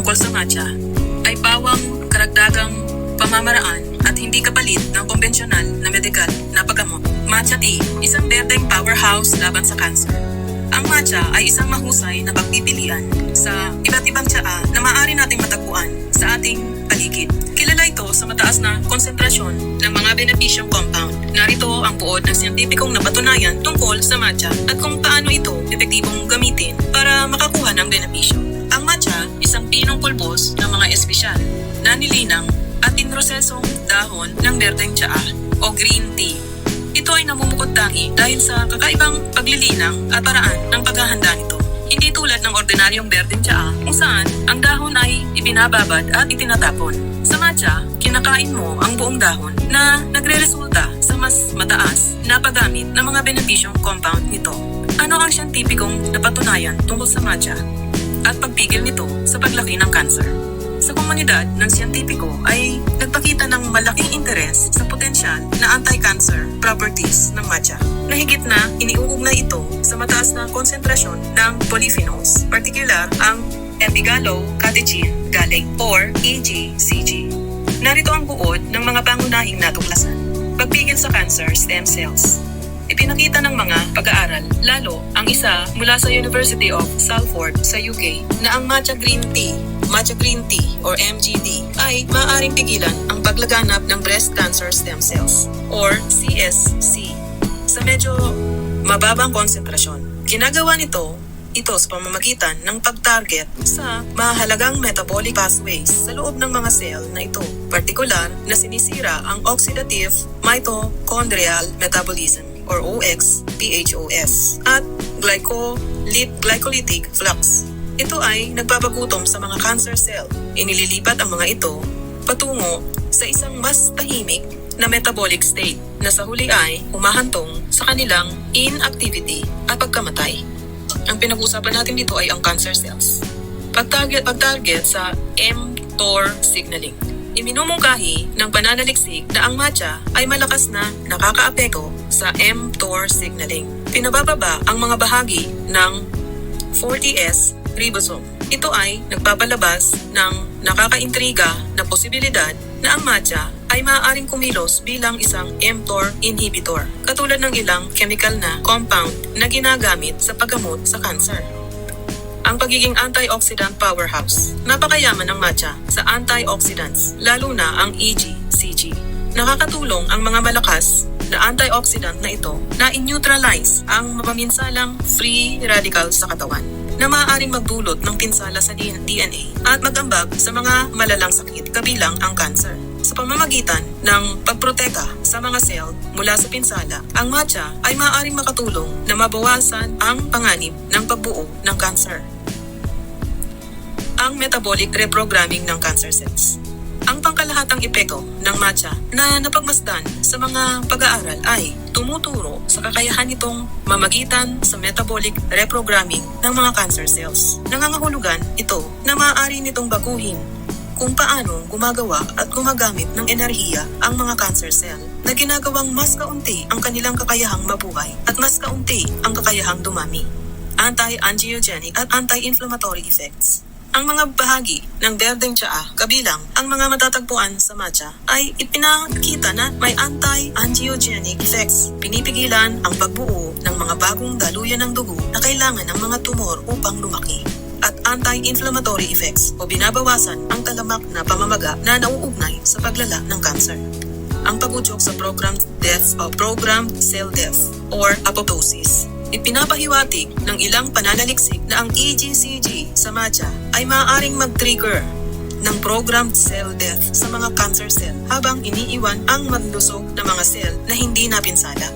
tungkol sa matcha ay pawang karagdagang pamamaraan at hindi kapalit ng konbensyonal na medikal na paggamot. Matcha tea, isang berdeng powerhouse laban sa cancer. Ang matcha ay isang mahusay na pagpipilian sa iba't ibang tsaa na maaari nating matagpuan sa ating paligid. Kilala ito sa mataas na konsentrasyon ng mga benepisyong compound. Narito ang buod ng siyentipikong napatunayan tungkol sa matcha at kung paano ito epektibong gamitin para makakuha ng benepisyo. Ang matcha, isang pinong pulbos ng mga espesyal na nilinang at pinrosesong dahon ng berdeng tsaa o green tea. Ito ay namumukod tangi dahil sa kakaibang paglilinang at paraan ng paghahanda nito. Hindi tulad ng ordinaryong berdeng tsaa kung saan ang dahon ay ibinababad at itinatapon. Sa matcha, kinakain mo ang buong dahon na nagre-resulta sa mas mataas na paggamit ng mga benepisyong compound nito. Ano ang siyentipikong napatunayan tungkol sa matcha at pagpigil nito sa paglaki ng cancer? Sa komunidad ng siyentipiko ay nagpakita ng malaking interes sa potensyal na anti-cancer properties ng matcha. Na higit na iniuugnay ito sa mataas na konsentrasyon ng polyphenols, particular ang epigallocatechin galing or EGCG. Narito ang buod ng mga pangunahing natuklasan. Pagpigil sa cancer stem cells. Ipinakita ng mga pag-aaral, lalo ang isa mula sa University of Salford sa UK, na ang matcha green tea or MGD ay maaaring pigilan ang paglaganap ng breast cancer stem cells or CSC sa medyo mababang konsentrasyon. Ginagawa ito sa pamamagitan ng pag-target sa mahalagang metabolic pathways sa loob ng mga cell na ito, partikular na sinisira ang oxidative mitochondrial metabolism or PHOS at glycolytic flux. Ito ay nagpapagutom sa mga cancer cell. Inililipat ang mga ito patungo sa isang mas tahimik na metabolic state na sa huli ay humahantong sa kanilang inactivity at pagkamatay. Ang pinag-uusapan natin dito ay ang cancer cells. Pag-target sa mTOR signaling. Iminumungkahi ng pananaliksik na ang matcha ay malakas na nakakaapekto sa mTOR signaling. Pinabababa ang mga bahagi ng 40S ribosome. Ito ay nagpapalabas ng nakakaintriga na posibilidad na ang matcha ay maaaring kumilos bilang isang mTOR inhibitor, katulad ng ilang chemical na compound na ginagamit sa paggamot sa cancer. Ang pagiging antioxidant powerhouse. Napakayaman ng matcha sa antioxidants, lalo na ang EGCG. Nakakatulong ang mga malakas na antioxidant na ito na in-neutralize ang mapaminsalang free radicals sa katawan na maaaring magdulot ng pinsala sa DNA at magambag sa mga malalang sakit kabilang ang cancer. Sa pamamagitan ng pagproteka sa mga cell mula sa pinsala, ang matcha ay maaaring makatulong na mabawasan ang panganib ng pagbuo ng cancer. Ang metabolic reprogramming ng cancer cells. Ang pangkalahatang epekto ng matcha na napagmasdan sa mga pag-aaral ay tumuturo sa kakayahan nitong mamagitan sa metabolic reprogramming ng mga cancer cells. Nangangahulugan ito na maaari nitong baguhin kung paano gumagawa at gumagamit ng enerhiya ang mga cancer cell na ginagawang mas kaunti ang kanilang kakayahang mabuhay at mas kaunti ang kakayahang dumami. Anti-angiogenic at anti-inflammatory effects. Ang mga bahagi ng berdeng tsaa, kabilang ang mga matatagpuan sa matcha, ay ipinakita na may anti-angiogenic effects. Pinipigilan ang pagbuo ng mga bagong daluyan ng dugo na kailangan ng mga tumor upang lumaki. At anti-inflammatory effects o binabawasan ang talamak na pamamaga na nauugnay sa paglala ng cancer. Ang pagudyok sa programmed cell death or apoptosis. Ipinapahiwatig ng ilang pananaliksik na ang EGCG sa matcha ay maaaring mag-trigger ng programmed cell death sa mga cancer cell habang iniiwan ang maglusog na mga cell na hindi napinsala.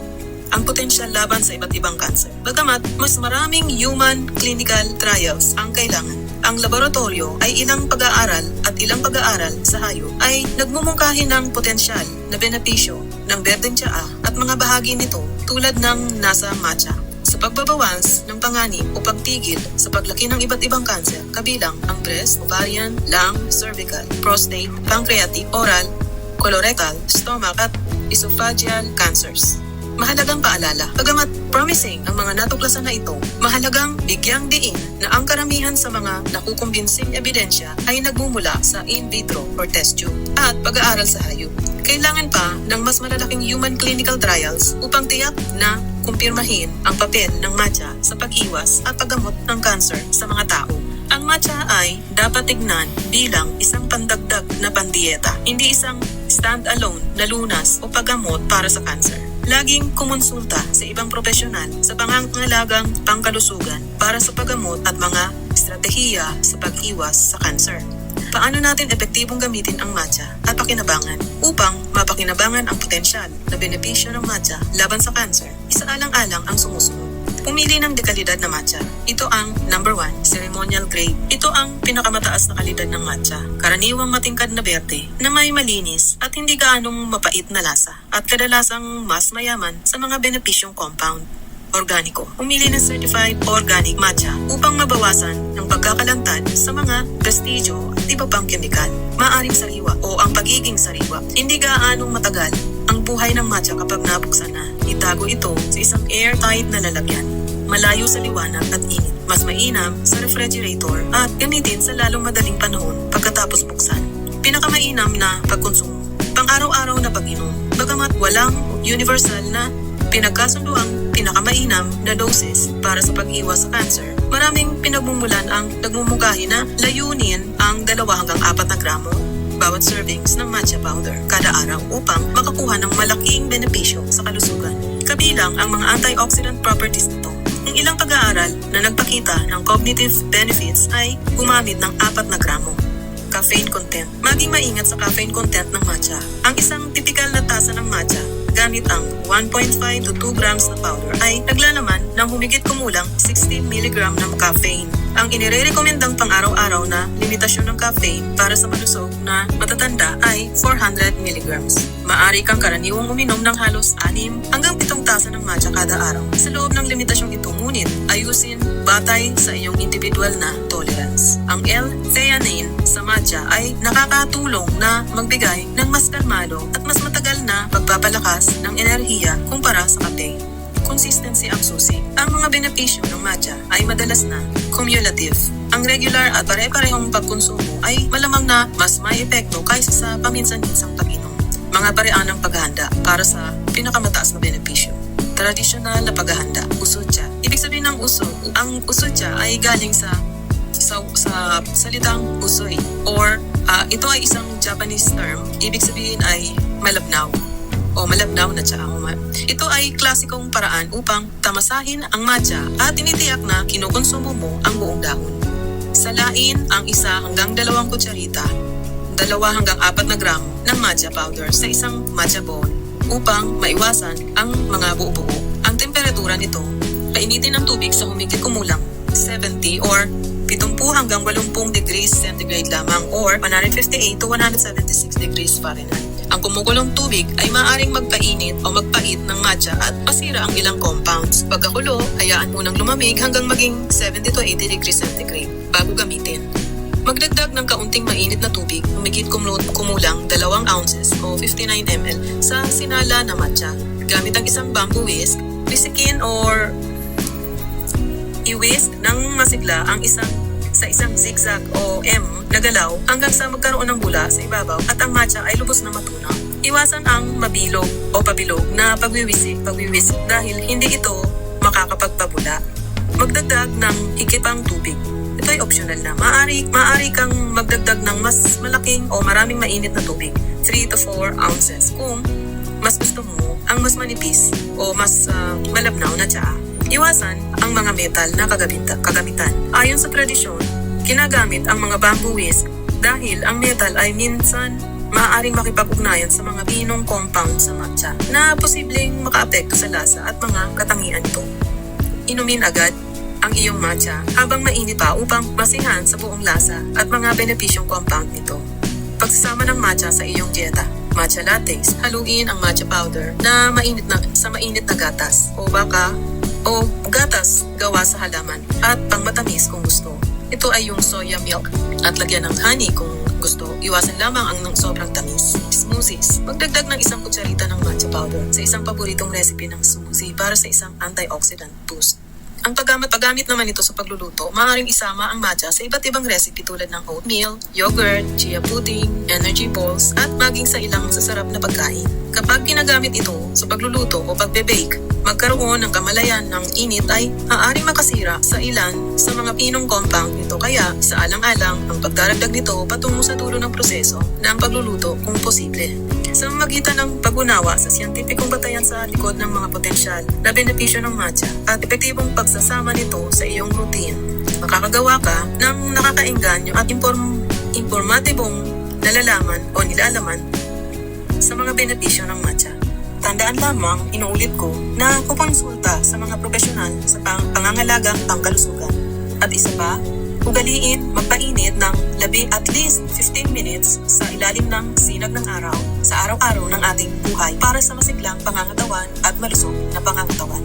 Ang potensyal laban sa iba't ibang cancer. Bagamat mas maraming human clinical trials ang kailangan, ang laboratorio ay ilang pag-aaral sa hayop ay nagmumungkahi ng potensyal na benepisyo ng berdeng tsaa at mga bahagi nito tulad ng nasa matcha sa pagbabawas ng panganib o pagtigil sa paglaki ng iba't ibang cancer kabilang ang breast, ovarian, lung, cervical, prostate, pancreatic, oral, colorectal, stomach at esophageal cancers. Mahalagang paalala, bagamat promising ang mga natuklasan na ito, mahalagang bigyang diin na ang karamihan sa mga nakukumbinsing ebidensya ay nagmumula sa in vitro or test tube at pag-aaral sa hayop. Kailangan pa ng mas malalaking human clinical trials upang tiyak na kumpirmahin ang papel ng matcha sa pag-iwas at paggamot ng cancer sa mga tao. Ang matcha ay dapat tignan bilang isang pandagdag na pandieta, hindi isang stand-alone na lunas o paggamot para sa cancer. Laging kumonsulta sa ibang profesional sa pangangalagang pangkalusugan para sa paggamot at mga estratehiya sa pag-iwas sa cancer. Paano natin epektibong gamitin ang matcha at pakinabangan upang mapakinabangan ang potensyal na benepisyo ng matcha laban sa cancer? Isaalang-alang ang sumusunod. Pumili ng dekalidad na matcha. Ito ang number 1, ceremonial grade. Ito ang pinakamataas na kalidad ng matcha. Karaniwang matingkad na berde na may malinis at hindi gaanong mapait na lasa at kadalasang mas mayaman sa mga benepisyong compound. Organiko. Pumili ng certified organic matcha upang mabawasan ng pagkakalantad sa mga prestigyo at iba pang kemikal. Maaring sariwa o ang pagiging sariwa. Hindi gaanong matagal ang buhay ng matcha kapag nabuksan na. Itago ito sa isang airtight na lalagyan, malayo sa liwanag at init. Mas mainam sa refrigerator at gamitin sa lalong madaling panahon pagkatapos buksan. Pinakamainam na pagkonsumo. Pang-araw-araw na pag-inom. Bagamat walang universal na pinagkasunduang pinakamainam na doses para sa pag-iwas sa cancer, maraming pinagmumulan ang nagmumukahi na layunin ang 2 hanggang 4 na gramo bawat servings ng matcha powder kada araw upang makakuha ng malaking benepisyo sa kalusugan. Kabilang ang mga antioxidant properties nito. Ang ilang pag-aaral na nagpakita ng cognitive benefits ay gumamit ng 4 na gramo. Caffeine content. Maging maingat sa caffeine content ng matcha. Ang isang tipikal na tasa ng matcha gamit ang 1.5 to 2 grams na powder ay naglalaman ng humigit kumulang 60 mg ng caffeine. Ang inirekomendang pang-araw-araw na limitasyon ng caffeine para sa malusog na matatanda ay 400 mg. Maaari kang karaniwang uminom ng halos 6 hanggang 7 tasa ng matcha kada araw. Sa loob ng limitasyong ito, ngunit ayusin batay sa iyong individual na tolerance. Ang L-theanine sa matcha ay nakakatulong na magbigay ng mas kalmado at mas matagal na pagpapalakas ng enerhiya kumpara sa kape. Consistency ang susi. Ang mga benepisyo ng matcha ay madalas na cumulative. Ang regular at pare-parehong pagkonsumo ay malamang na mas may epekto kaysa sa paminsan-minsang pag-inom. Mga parean ng paghahanda para sa pinakamataas na benepisyo. Tradisyonal na paghahanda, usutya. Ibig sabihin ng ang usutya ay galing sa salitang usoy or ito ay isang Japanese term. Ibig sabihin ay malabnaw o malabnaw na tsaa. Ito ay klasikong paraan upang tamasahin ang matcha at tinitiyak na kinukonsumo mo ang buong dahon. Salain ang 1 hanggang 2 kutsarita, 2 hanggang 4 na gramo ng matcha powder sa isang matcha bowl upang maiwasan ang mga buo-buo. Ang temperatura nito, painitin ng tubig sa humigit kumulang 70 or 70 hanggang 80 degrees centigrade lamang or 158 to 176 degrees Fahrenheit. Ang kumukulong tubig ay maaaring magpainit o magpait ng matcha at masira ang ilang compounds. Pagkakulo, hayaan munang lumamig hanggang maging 70 to 80 degrees centigrade bago gamitin. Magdagdag ng kaunting mainit na tubig, humigit kumulang 2 ounces o 59 ml sa sinala na matcha. Gamit ang isang bamboo whisk, bisikin or i-whisk ng masigla ang sa isang zigzag o M na galaw hanggang sa magkaroon ng bula sa ibabaw at ang matcha ay lubos na matunaw. Iwasan ang mabilog o pabilog na pagwiwisik dahil hindi ito makakapagpabula. Magdagdag ng higit-pang tubig. Ito ay optional na. Maaari kang magdagdag ng mas malaking o maraming mainit na tubig, 3 to 4 ounces, kung mas gusto mo ang mas manipis o mas malabnaw na tsaa. Iwasan ang mga metal na kagamitan. Ayon sa tradisyon, ginagamit ang mga bamboo whisk dahil ang metal ay minsan maaaring makipag-ugnayan sa mga binong compound sa matcha na posibleng makaapekto sa lasa at mga katangian nito. Inumin agad ang iyong matcha habang mainit pa upang masihan sa buong lasa at mga benepisyong compound nito. Pagsasama ng matcha sa iyong dieta. Matcha lattes, haluin ang matcha powder na mainit na gatas o gatas gawa sa halaman at pangmatamis kung gusto. Ito ay yung soya milk at lagyan ng honey kung gusto. Iwasan lamang ang sobrang tamis. smoothies. Magdagdag ng isang kutsarita ng matcha powder sa isang paboritong recipe ng smoothie para sa isang antioxidant boost. Ang paggamit naman ito sa pagluluto, maaaring isama ang matcha sa iba't ibang recipe tulad ng oatmeal, yogurt, chia pudding, energy balls, at maging sa ilang masasarap na pagkain. Kapag ginagamit ito sa pagluluto o pagbe-bake, magkaroon ng kamalayan ng init ay maaaring makasira sa ilan sa mga pinong compound nito, kaya sa alang-alang ang pagdaragdag nito patungo sa dulo ng proseso ng pagluluto kung posible. Sa magitan ng pag-unawa sa siyentipikong batayan sa likod ng mga potensyal na benepisyo ng matcha at epektibong pagsasama nito sa iyong routine, makakagawa ka ng nakakaengganyo at informatibong nalalaman o nilalaman sa mga benepisyo ng matcha. Tandaan lamang, inuulit ko, na kukonsulta sa mga profesional sa pangangalagang pangkalusugan. At isa pa, ugaliin magpainit ng at least 15 minutes sa ilalim ng sinag ng araw sa araw-araw ng ating buhay para sa masiglang pangangatawan at malusog na pangangatawan.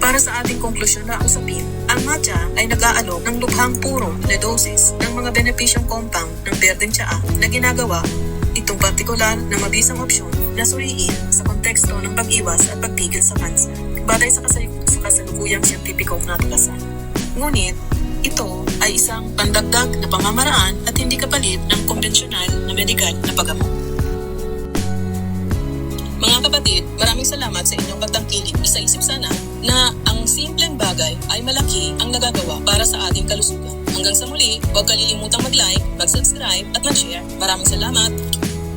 Para sa ating konklusyon na usapin, ang matcha ay nag-aalok ng lubhang puro na doses ng mga benepisyong compound ng berdeng tsaa na ginagawa itong partikular na mabisang opsyon na suriin sa konteksto ng pag-iwas at pagpigil sa kanser, batay sa kasalukuyang siyentipikong natuklasan. Ngunit, ito ay isang pandagdag na pamamaraan at hindi kapalit ng konbensyonal na medikal na paggamot. Mga kapatid, maraming salamat sa inyong pagtangkilik. Isa-isip sana na ang simpleng bagay ay malaki ang nagagawa para sa ating kalusugan. Hanggang sa muli, huwag kalilimutang mag-like, mag-subscribe at mag-share. Maraming salamat!